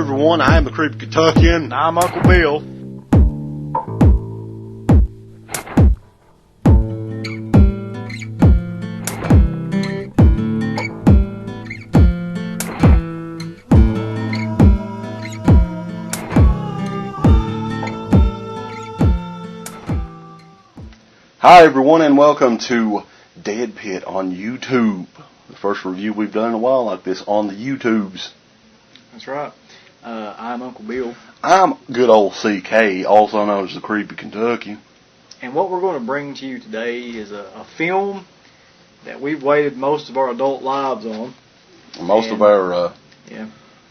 everyone, I am the Creepy Kentuckian. And I'm Uncle Bill. Hi everyone, and welcome to Deadpit on YouTube. The first review we've done in a while like this on the YouTubes. That's right. I'm Uncle Bill. I'm good old CK, also known as the Creepy Kentuckian. And what we're going to bring to you today is a film that we've waited most of our adult lives on. Most of our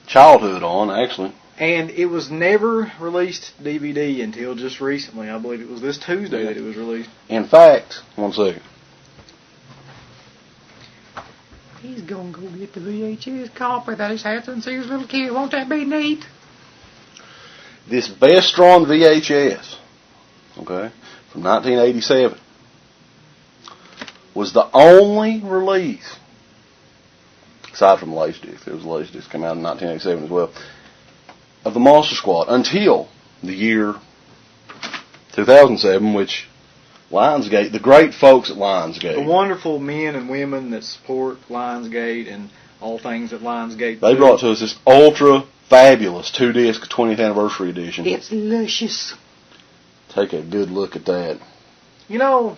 childhood on, actually. And it was never released DVD until just recently. I believe it was this Tuesday that it was released. In fact, one second. He's gonna go get the VHS copy that he's had since he was a little kid. Won't that be neat? This best drawn VHS, okay, from 1987, was the only release, aside from Laserdisc, there was a Laserdisc came out in 1987 as well, of the Monster Squad until the year 2007, which Lionsgate, the great folks at Lionsgate, the wonderful men and women that support Lionsgate and all things that Lionsgate they brought to us this ultra fabulous 2-disc 20th anniversary edition. It's luscious. Take a good look at that. You know,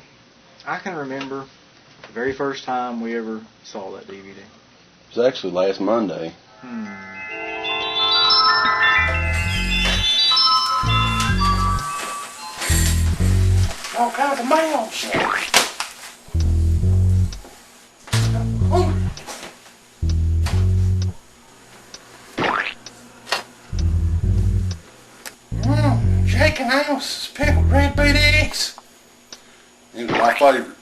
I can remember the very first time we ever saw that DVD. It was actually last Monday. All kinds of mail shit. Shaking house, pickled red beet eggs. These are my favorite.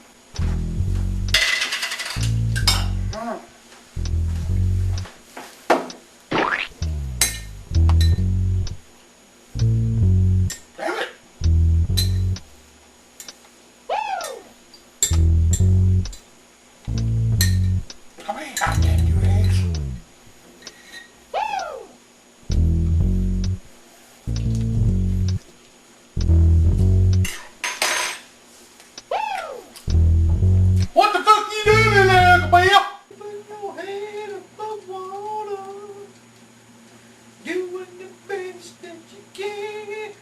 What the fuck you doing in there, Uncle Bill? Put your head above water. Doing the best that you can.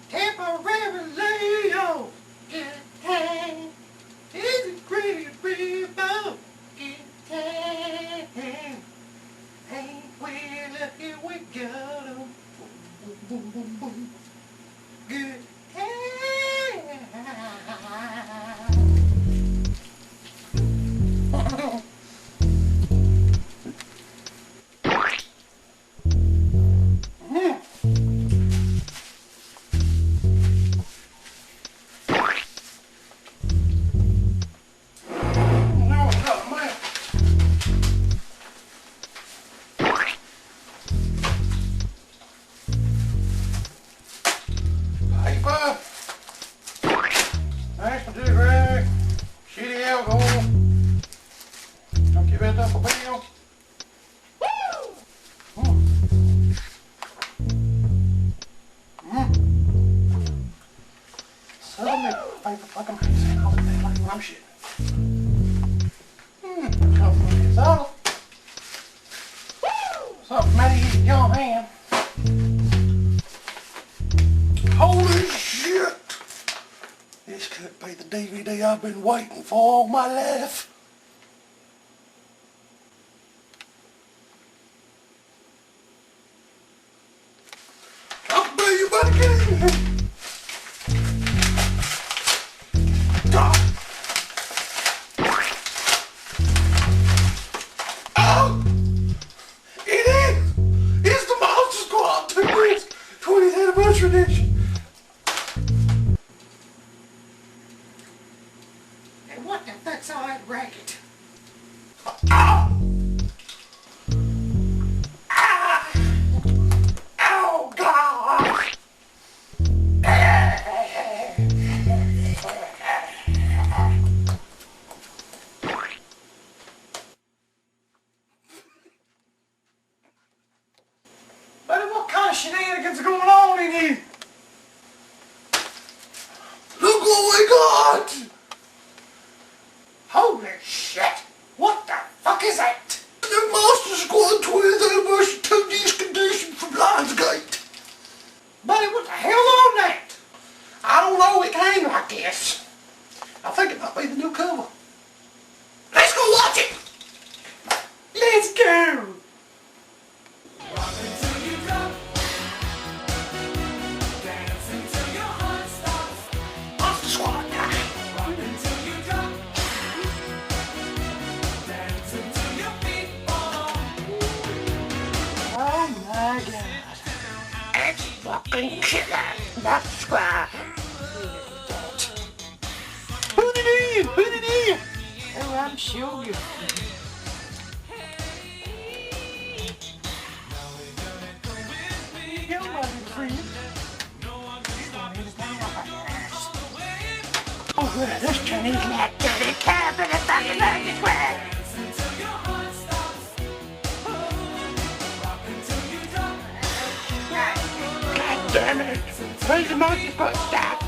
Temporarily on good time. Is it great river? Good time. Ain't we lucky we got 'em? Boom, boom, boom, boom. Good time. Something mighty in your hand. Holy shit! This could be the DVD I've been waiting for all my life. I'll be you better get in here. Tradition. And what the fuck's all that racket? Ow! Ah! Oh God! But what fucking killer. Not squad. Who did it is? Who did it is? Oh, I'm sure you. Yo, my little friend. Oh, good. This Chinese like dirty cat for the fucking luggage way. God damn it. Where's the monkey foot stop?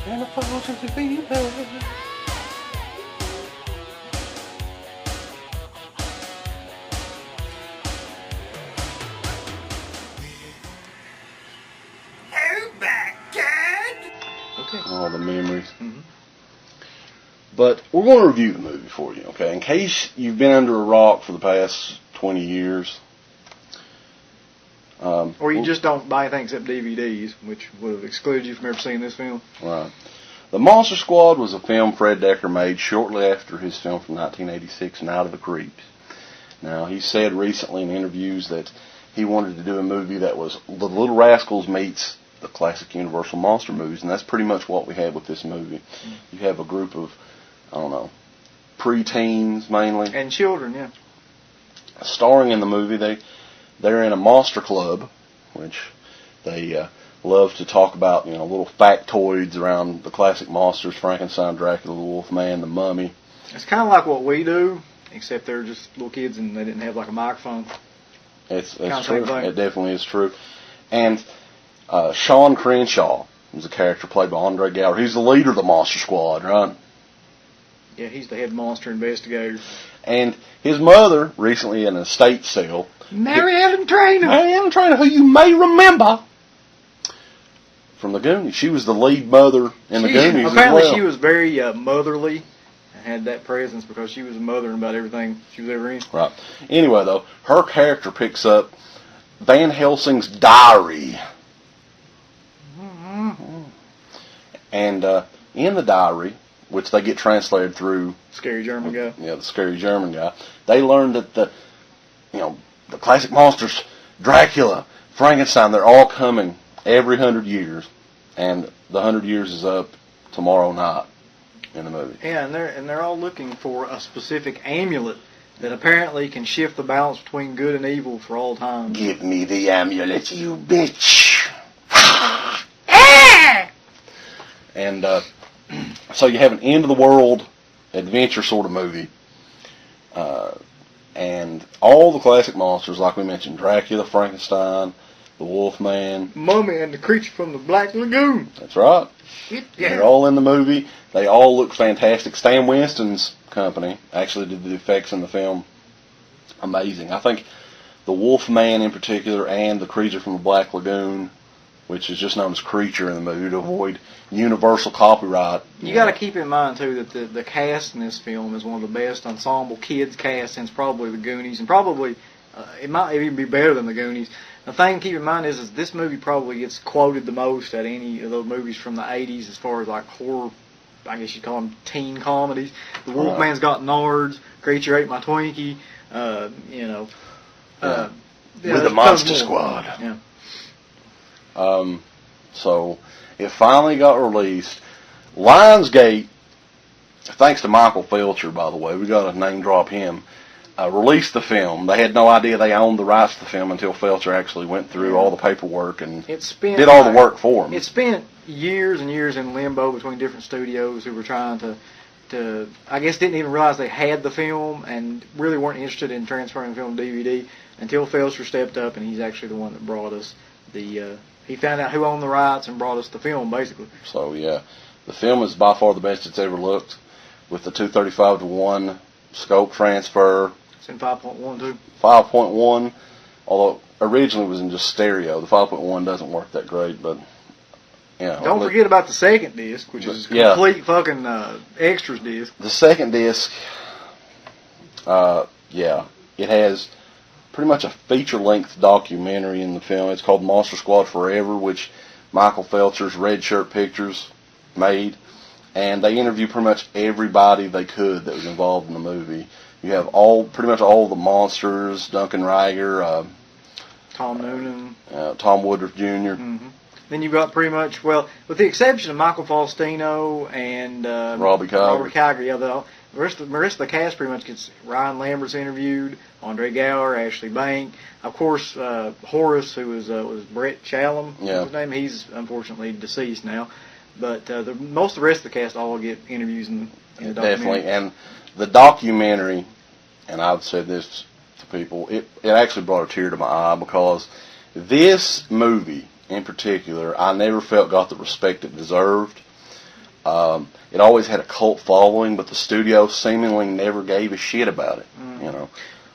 And the falls of the fever. All the memories. Mm-hmm. But we're going to review the movie for you, okay? In case you've been under a rock for the past 20 years. Or you just don't buy anything except DVDs, which would have excluded you from ever seeing this film. Right. The Monster Squad was a film Fred Dekker made shortly after his film from 1986, Night of the Creeps. Now, he said recently in interviews that he wanted to do a movie that was The Little Rascals meets the classic Universal monster movies, and that's pretty much what we had with this movie. You have a group of, I don't know, pre-teens mainly. And children, yeah. Starring in the movie, they're in a monster club, which they love to talk about, you know, little factoids around the classic monsters, Frankenstein, Dracula, the Wolfman, the Mummy. It's kind of like what we do, except they're just little kids and they didn't have like a microphone. It's Kind of true. same thing. It definitely is true. And Sean Crenshaw was a character played by Andre Gower. He's the leader of the Monster Squad, right? Yeah, he's the head monster investigator. And his mother, recently in an estate sale. Mary Ellen Trainor! Mary Ellen Trainor, who you may remember from the Goonies. She was the lead mother in the Goonies Apparently as well. she was very motherly and had that presence because she was a mother in about everything she was ever in. Right. Anyway, though, her character picks up Van Helsing's diary. And in the diary, which they get translated through Scary German guy. Yeah, the scary German guy. They learned that the classic monsters, Dracula, Frankenstein, they're all coming every 100 years, and the 100 years is up tomorrow night in the movie. Yeah, and they're all looking for a specific amulet that apparently can shift the balance between good and evil for all time. Give me the amulet, you bitch. And so you have an end-of-the-world adventure sort of movie. And all the classic monsters, like we mentioned, Dracula, Frankenstein, the Wolfman. Mummy and the creature from the Black Lagoon. That's right. Shit, yeah. They're all in the movie. They all look fantastic. Stan Winston's company actually did the effects in the film. Amazing. I think the Wolfman in particular and the creature from the Black Lagoon, which is just known as Creature in the movie to avoid universal copyright. You got to keep in mind, too, that the cast in this film is one of the best ensemble kids cast since probably the Goonies, and probably it might even be better than the Goonies. The thing to keep in mind is this movie probably gets quoted the most at any of those movies from the 80s as far as like horror, I guess you'd call them teen comedies. The Wolfman's got nards, Creature ate my Twinkie, With the Monster Squad. Yeah. So it finally got released. Lionsgate, thanks to Michael Felcher, by the way, we got to name drop him, released the film. They had no idea they owned the rights to the film until Felcher actually went through all the paperwork and did all the work for them. It spent years and years in limbo between different studios who were trying to I guess didn't even realize they had the film and really weren't interested in transferring the film to DVD until Felcher stepped up, and he's actually the one that brought us he found out who owned the rights and brought us the film, basically. So, yeah. The film is by far the best it's ever looked, with the 235-to-1 scope transfer. It's in 5.1, too. 5.1, although originally it was in just stereo. The 5.1 doesn't work that great, but, Don't forget about the second disc, which is a complete fucking extras disc. The second disc, it has pretty much a feature-length documentary in the film. It's called Monster Squad Forever, which Michael Felcher's Red Shirt Pictures made. And they interview pretty much everybody they could that was involved in the movie. You have pretty much all the monsters, Duncan Reiger, Tom Noonan, Tom Woodruff Jr. Mm-hmm. Then you've got pretty much, well, with the exception of Michael Faustino and Robbie Kiger. Yeah, the rest of the cast pretty much gets. Ryan Lambert's interviewed, Andre Gower, Ashley Bank, of course, Horace, who was Brett Challam, his name. He's unfortunately deceased now, but most of the rest of the cast all get interviews in the documentary. Definitely, and the documentary, and I've said this to people, it actually brought a tear to my eye, because this movie in particular, I never felt got the respect it deserved. It always had a cult following, but the studio seemingly never gave a shit about it. You know.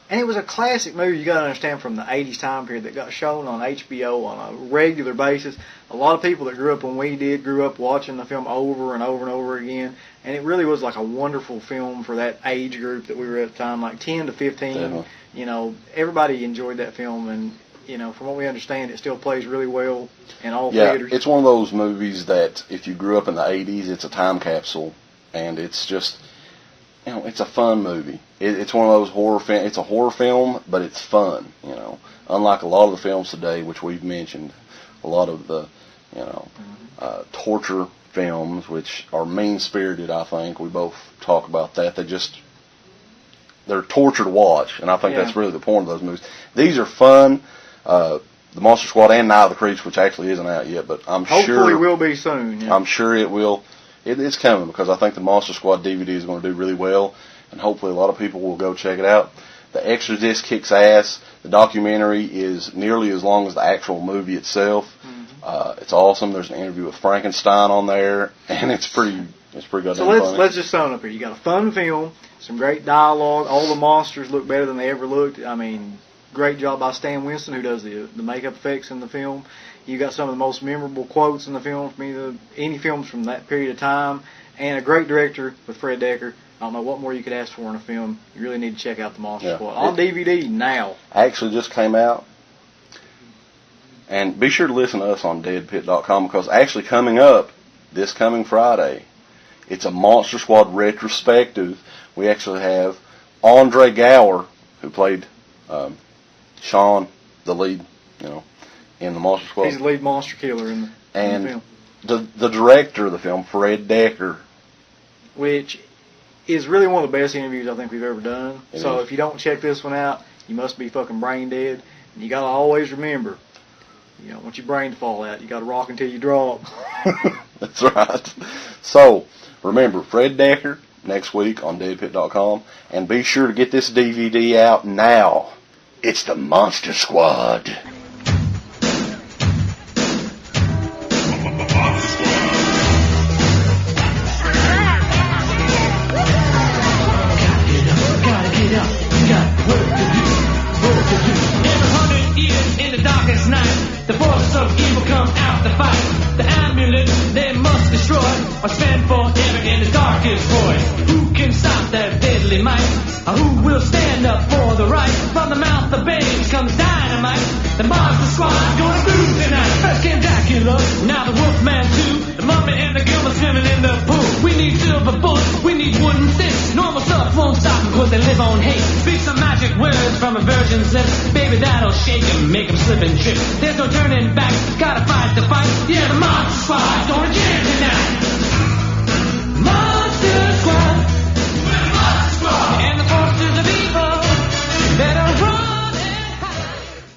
And it was a classic movie, you got to understand, from the 80s time period that got shown on HBO on a regular basis. A lot of people that grew up when we did grew up watching the film over and over and over again. And it really was like a wonderful film for that age group that we were at the time, like 10 to 15. Definitely. You know, everybody enjoyed that film, and, you know, from what we understand, it still plays really well in all theaters. It's one of those movies that if you grew up in the 80s, it's a time capsule, and it's just, you know, it's a fun movie. It's one of those horror films. It's a horror film, but it's fun, you know. Unlike a lot of the films today, which we've mentioned, a lot of the, you know, torture films, which are mean-spirited, I think. We both talk about that. They're torture to watch, and I think that's really the point of those movies. These are fun. The Monster Squad and Night of the Creeps, which actually isn't out yet, but Hopefully will be soon. Yeah. I'm sure it will. It's coming, because I think the Monster Squad DVD is going to do really well, and hopefully a lot of people will go check it out. The extra disc kicks ass. The documentary is nearly as long as the actual movie itself. It's awesome. There's an interview with Frankenstein on there, and it's pretty good. So let's just sum up here. You got a fun film, some great dialogue. All the monsters look better than they ever looked. I mean, great job by Stan Winston, who does the makeup effects in the film. You got some of the most memorable quotes in the film from any films from that period of time, and a great director with Fred Dekker. I don't know what more you could ask for in a film. You really need to check out the Monster Squad on DVD now. Actually, just came out. And be sure to listen to us on Deadpit.com, because actually coming up this coming Friday, it's a Monster Squad retrospective. We actually have Andre Gower, who played Sean, the lead, you know, in the Monster Squad. He's the lead monster killer in the film. The director of the film, Fred Dekker, which is really one of the best interviews I think we've ever done. So is. if you don't check this one out, you must be fucking brain dead. And you gotta always remember, you know, once your brain fall out, you gotta rock until you drop. That's right. So remember, Fred Dekker next week on Deadpit.com, and be sure to get this DVD out now. It's the Monster Squad. The forces of evil come out to fight. The amulets they must destroy, or spend forever in the darkest void. Who can stop their deadly might? Who will stand up for the right? From the mouth of babes comes dynamite. The Monster Squad's gonna move tonight. First came Dracula, now the Wolfman too. The Mummy and the Gilman swimming in the pool. We need silver bullets, we need wooden sticks. Normal stuff won't stop them, cause they live on hate. Speak some magic words from a virgin's lips. Baby, that'll shake them, make them slip and trip. There's no turning back, gotta fight the fight. Yeah, the Monster Squad's gonna jam.